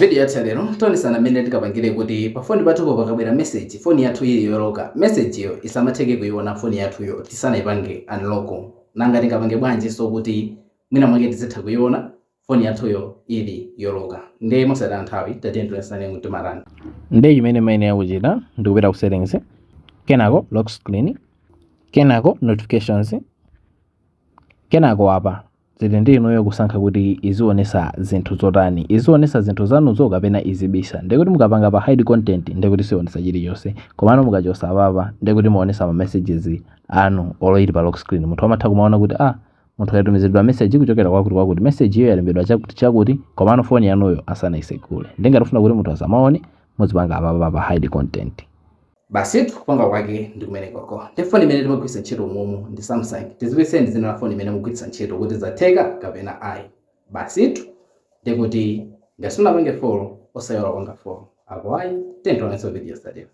Video yathu lero tonisana mmene tikapangire kuti pa phone pathupo pakabwera message phone yathu ili yoloka message iyo isamatheke kuiona phone yathuyo tisanayipange unlock. Nanga tingapange bwanji so kuti mwina mwake tizitha kuiona phone yathuyo ili yoloka. Ndiye mosada nthawi tatiyeni tonisane kuti marani. Ndiye imene yakuchita ndikupita ku settings, kenako lock screen, kenako notifications, kenako apa zili ndi inuyo kusankha kuti izionesa zinthu zotani, izionesa zinthu zanuzo kapena izibisa. Ndikuti mukapanga pa hide content ndikuti sionesa chiliyonse, komano mukachosa apapa ndikuti muonesa ma messages anu oloyiri pa lock screen. Munthu amatha kumaona kuti munthu yatumizidwa message kuchokera kwakuti message iyo yalembedwa chakuti komano phone yanuyo asanaisekule. Ndingatufuna kuti munthu asamaone muzipanga apapa pa hide content. Basitu kupanga kwake ndikumene koko. Ndi phone imene timagwiritsa ntchito mumu ndi Samsung. Tiziwitseni dzina la phone imene mugwiritsa ntchito kuti zatheka kapena ayi. Basitu ndikuti ngati sunapange follow osayiwala kupanga follow. Apo ayi tiyeni tionenso video study.